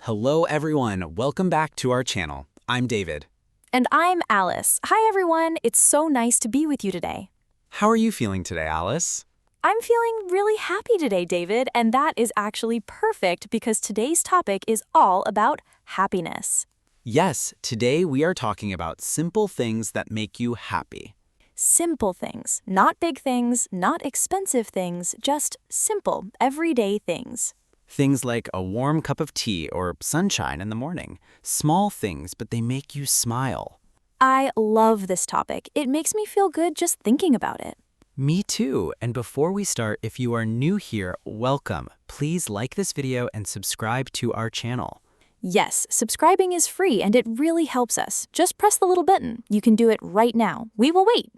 Hello everyone, welcome back to our channel. I'm David. And I'm Alice. Hi, everyone. It's so nice to be with you today. How are you feeling today, Alice? I'm feeling really happy today, David, and that is actually perfect because today's topic is all about happiness. Yes, today we are talking about simple things that make you happy. Simple things, not big things, not expensive things, just simple, everyday things. Things like a warm cup of tea or sunshine in the morning. Small things, but they make you smile. I love this topic. It makes me feel good just thinking about it. Me too. And before we start, if you are new here, welcome. Please like this video and subscribe to our channel. Yes, subscribing is free and it really helps us. Just press the little button. You can do it right now. We will wait.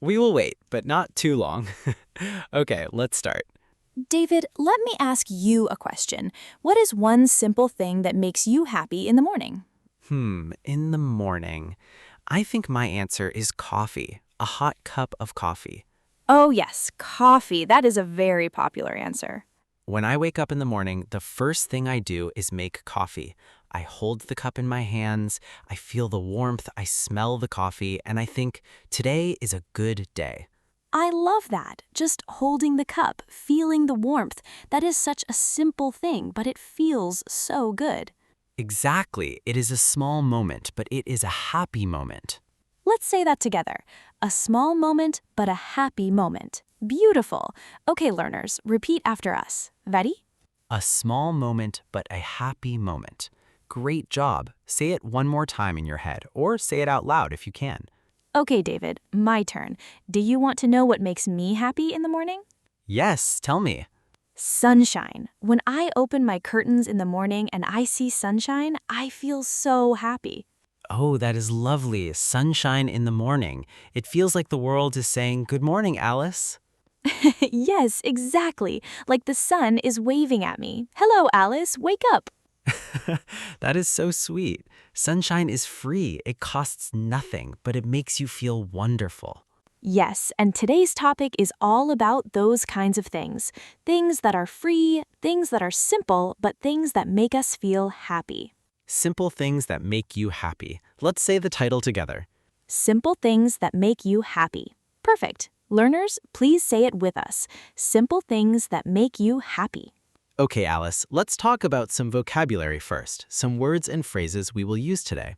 We will wait, but not too long. Okay, let's start. David, let me ask you a question. What is one simple thing that makes you happy in the morning? In the morning, I think my answer is coffee, a hot cup of coffee. Oh yes, coffee. That is a very popular answer. When I wake up in the morning, the first thing I do is make coffee. I hold the cup in my hands, I feel the warmth, I smell the coffee, and I think today is a good day. I love that. Just holding the cup, feeling the warmth. That is such a simple thing, but it feels so good. Exactly. It is a small moment, but it is a happy moment. Let's say that together. A small moment, but a happy moment. Beautiful. Okay, learners, repeat after us. Ready? A small moment, but a happy moment. Great job. Say it one more time in your head, or say it out loud if you can. Okay, David, my turn. Do you want to know what makes me happy in the morning? Yes, tell me. Sunshine. When I open my curtains in the morning and I see sunshine, I feel so happy. Oh, that is lovely. Sunshine in the morning. It feels like the world is saying, "Good morning, Alice." Yes, exactly. Like the sun is waving at me. Hello, Alice, wake up. That is so sweet. Sunshine is free. It costs nothing, but it makes you feel wonderful. Yes, and today's topic is all about those kinds of things. Things that are free, things that are simple, but things that make us feel happy. Simple things that make you happy. Let's say the title together. Simple things that make you happy. Perfect. Learners, please say it with us. Simple things that make you happy. Okay, Alice, let's talk about some vocabulary first, some words and phrases we will use today.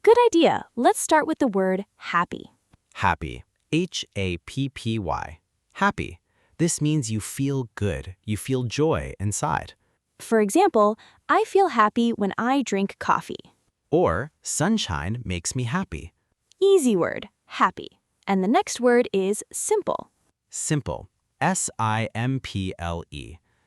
Good idea. Let's start with the word happy. Happy. Happy. Happy. This means you feel good. You feel joy inside. For example, I feel happy when I drink coffee. Or, sunshine makes me happy. Easy word, happy. And the next word is simple. Simple. Simple.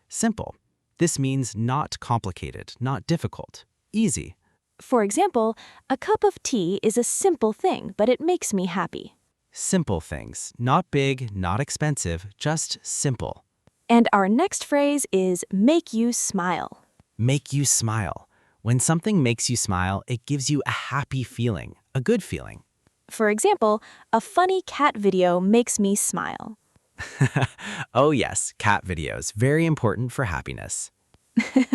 Simple. This means not complicated, not difficult. Easy. For example, a cup of tea is a simple thing, but it makes me happy. Simple things. Not big, not expensive, just simple. And our next phrase is make you smile. Make you smile. When something makes you smile, it gives you a happy feeling, a good feeling. For example, a funny cat video makes me smile. Oh yes, cat videos, very important for happiness.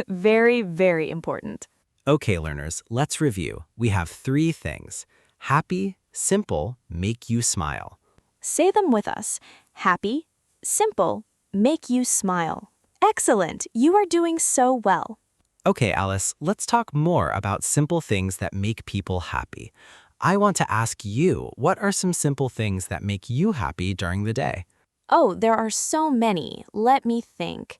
Very, very important. Okay, learners, let's review. We have 3 things. Happy, simple, make you smile. Say them with us. Happy, simple, make you smile. Excellent! You are doing so well. Okay, Alice, let's talk more about simple things that make people happy. I want to ask you, what are some simple things that make you happy during the day? Oh, there are so many. Let me think.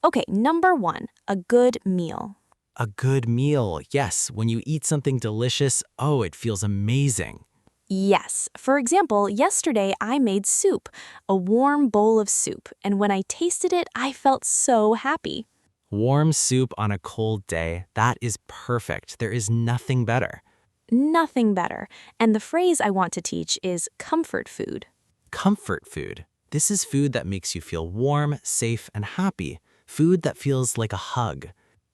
Okay, number 1, a good meal. A good meal. Yes, when you eat something delicious, oh, it feels amazing. Yes. For example, yesterday I made soup, a warm bowl of soup, and when I tasted it, I felt so happy. Warm soup on a cold day, that is perfect. There is nothing better. Nothing better. And the phrase I want to teach is comfort food. Comfort food. This is food that makes you feel warm, safe, and happy. Food that feels like a hug.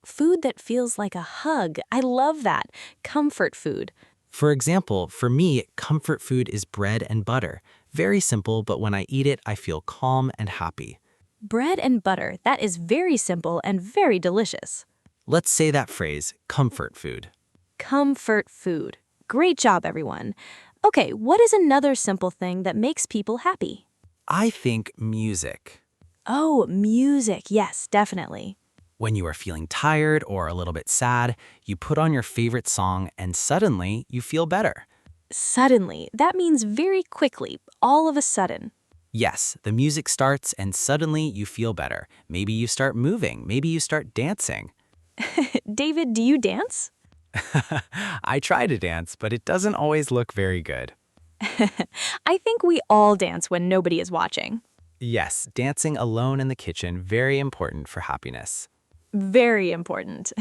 Food that feels like a hug. I love that. Comfort food. For example, for me, comfort food is bread and butter. Very simple, but when I eat it, I feel calm and happy. Bread and butter. That is very simple and very delicious. Let's say that phrase, comfort food. Comfort food. Great job, everyone. Okay, what is another simple thing that makes people happy? I think music. Oh, music. Yes, definitely. When you are feeling tired or a little bit sad, you put on your favorite song and suddenly you feel better. Suddenly, that means very quickly, all of a sudden. Yes, the music starts and suddenly you feel better. Maybe you start moving, maybe you start dancing. David, do you dance? I try to dance, but it doesn't always look very good. I think we all dance when nobody is watching. Yes, dancing alone in the kitchen, very important for happiness. Very important.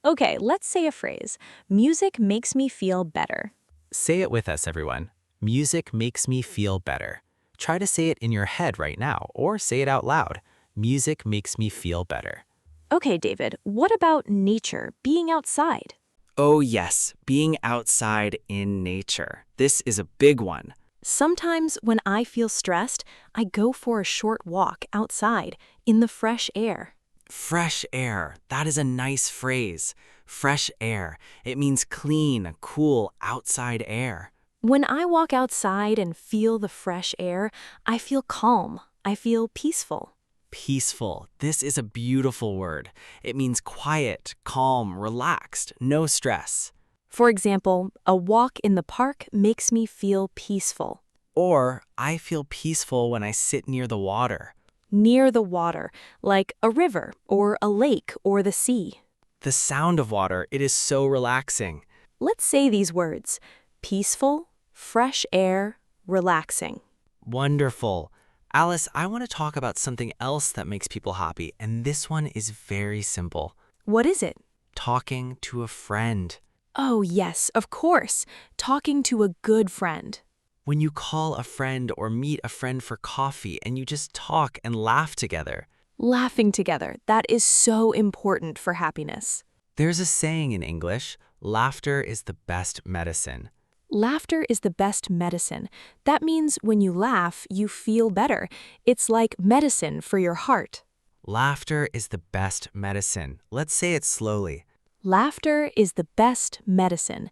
Okay, let's say a phrase. Music makes me feel better. Say it with us, everyone. Music makes me feel better. Try to say it in your head right now, or say it out loud. Music makes me feel better. Okay, David, what about nature, being outside? Oh yes, being outside in nature. This is a big one. Sometimes when I feel stressed, I go for a short walk outside in the fresh air. Fresh air. That is a nice phrase. Fresh air. It means clean, cool, outside air. When I walk outside and feel the fresh air, I feel calm. I feel peaceful. Peaceful. This is a beautiful word. It means quiet, calm, relaxed, no stress. For example, a walk in the park makes me feel peaceful. Or, I feel peaceful when I sit near the water. Near the water, like a river or a lake or the sea. The sound of water, it is so relaxing. Let's say these words: peaceful, fresh air, relaxing. Wonderful. Alice, I want to talk about something else that makes people happy, and this one is very simple. What is it? Talking to a friend. Oh, yes, of course. Talking to a good friend. When you call a friend or meet a friend for coffee and you just talk and laugh together. Laughing together, that is so important for happiness. There's a saying in English, laughter is the best medicine. Laughter is the best medicine. That means when you laugh, you feel better. It's like medicine for your heart. Laughter is the best medicine. Let's say it slowly. Laughter is the best medicine.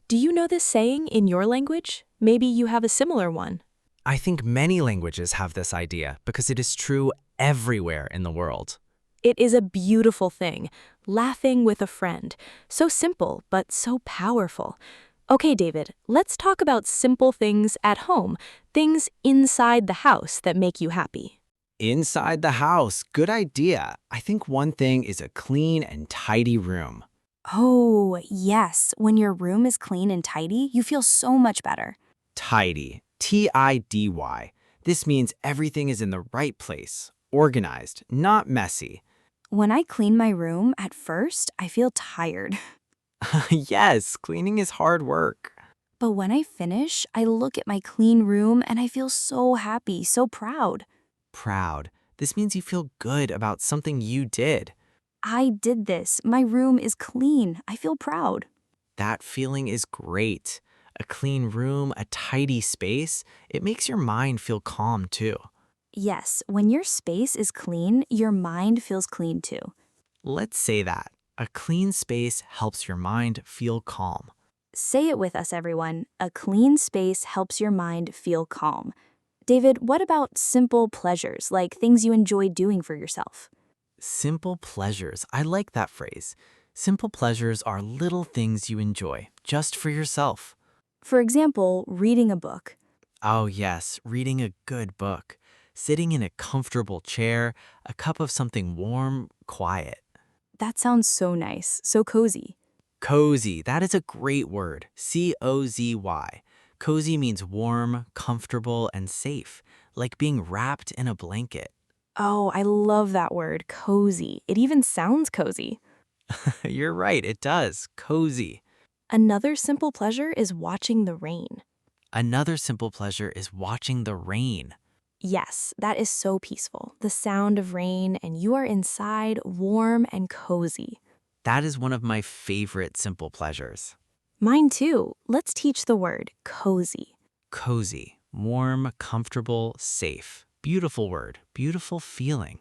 Do you know this saying in your language? Maybe you have a similar one. I think many languages have this idea because it is true everywhere in the world. It is a beautiful thing, laughing with a friend. So simple, but so powerful. Okay, David, let's talk about simple things at home, things inside the house that make you happy. Inside the house, good idea. I think one thing is a clean and tidy room. Oh, yes. When your room is clean and tidy, you feel so much better. Tidy, Tidy. This means everything is in the right place, organized, not messy. When I clean my room, at first, I feel tired. Yes, cleaning is hard work. But when I finish, I look at my clean room and I feel so happy, so proud. Proud. This means you feel good about something you did. I did this. My room is clean. I feel proud. That feeling is great. A clean room, a tidy space, it makes your mind feel calm too. Yes, when your space is clean, your mind feels clean too. Let's say that. A clean space helps your mind feel calm. Say it with us, everyone. A clean space helps your mind feel calm. David, what about simple pleasures, like things you enjoy doing for yourself? Simple pleasures. I like that phrase. Simple pleasures are little things you enjoy, just for yourself. For example, reading a book. Oh yes, reading a good book. Sitting in a comfortable chair, a cup of something warm, quiet. That sounds so nice, so cozy. Cozy, that is a great word. C-O-Z-Y. Cozy means warm, comfortable, and safe, like being wrapped in a blanket. Oh, I love that word, cozy. It even sounds cozy. You're right, it does. Cozy. Another simple pleasure is watching the rain. Another simple pleasure is watching the rain. Yes, that is so peaceful. The sound of rain, and you are inside, warm and cozy. That is one of my favorite simple pleasures. Mine too. Let's teach the word cozy. Cozy, warm, comfortable, safe. Beautiful word, beautiful feeling.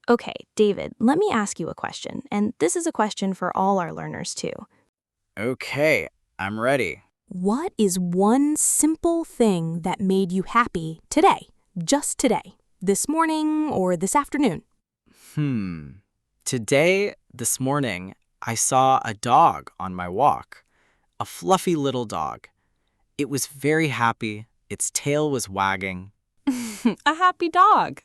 Okay, David, let me ask you a question, and this is a question for all our learners too. Okay, I'm ready. What is one simple thing that made you happy today? Just today? This morning or this afternoon? Hmm. Today, this morning, I saw a dog on my walk, a fluffy little dog. It was very happy, its tail was wagging, A happy dog.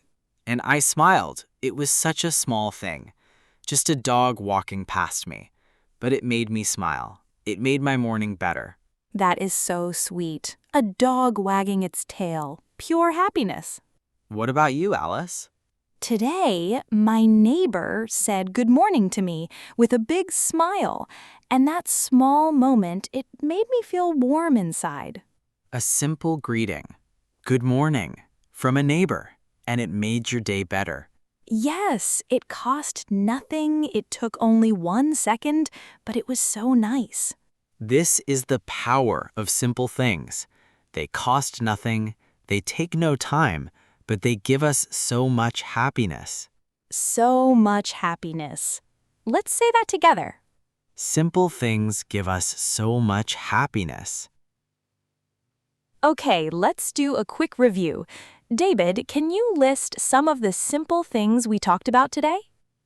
and I smiled. It was such a small thing, just a dog walking past me. But it made me smile. It made my morning better. That is so sweet. A dog wagging its tail. Pure happiness. What about you, Alice? Today, my neighbor said good morning to me with a big smile, and that small moment, it made me feel warm inside. A simple greeting. Good morning. From a neighbor. And it made your day better. Yes, it cost nothing, it took only 1 second, but it was so nice. This is the power of simple things. They cost nothing, they take no time, but they give us so much happiness. So much happiness. Let's say that together. Simple things give us so much happiness. Okay, let's do a quick review. David, can you list some of the simple things we talked about today?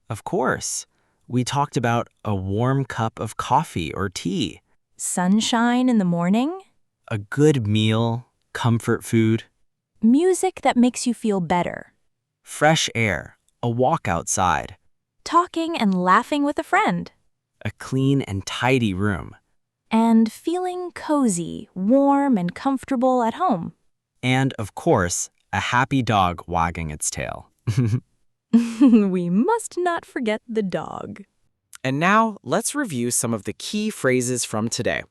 Of course, we talked about a warm cup of coffee or tea, Sunshine in the morning, a good meal, comfort food, music that makes you feel better, fresh air, a walk outside, talking and laughing with a friend, a clean and tidy room, and feeling cozy, warm, and comfortable at home. and of course, a happy dog wagging its tail. We must not forget the dog. And now, let's review some of the key phrases from today.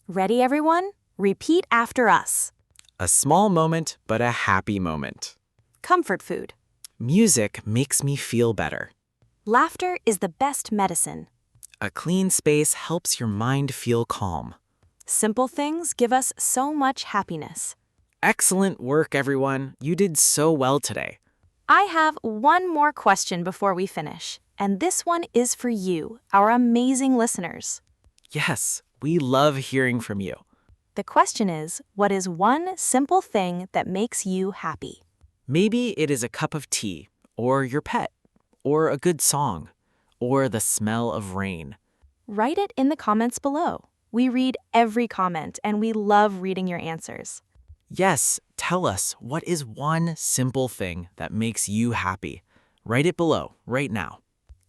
Ready, everyone? Repeat after us. A small moment, but a happy moment. Comfort food. Music makes me feel better. Laughter is the best medicine. A clean space helps your mind feel calm. Simple things give us so much happiness. Excellent work, everyone. You did so well today. I have one more question before we finish, and this one is for you, our amazing listeners. Yes, we love hearing from you. The question is, what is one simple thing that makes you happy? Maybe it is a cup of tea, or your pet, or a good song, or the smell of rain. Write it in the comments below. We read every comment, and we love reading your answers. Yes, tell us what is one simple thing that makes you happy. Write it below right now.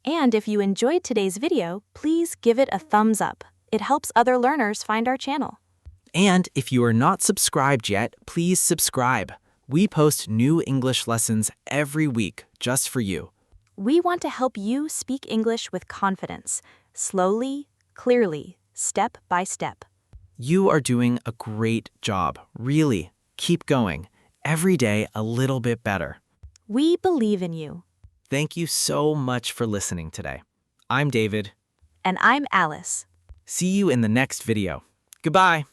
And if you enjoyed today's video, please give it a thumbs up. It helps other learners find our channel. And if you are not subscribed yet, please subscribe. We post new English lessons every week just for you. We want to help you speak English with confidence, slowly, clearly, step by step. You are doing a great job, really. Keep going. Every day a little bit better. We believe in you. Thank you so much for listening today. I'm David. And I'm Alice. See you in the next video. Goodbye.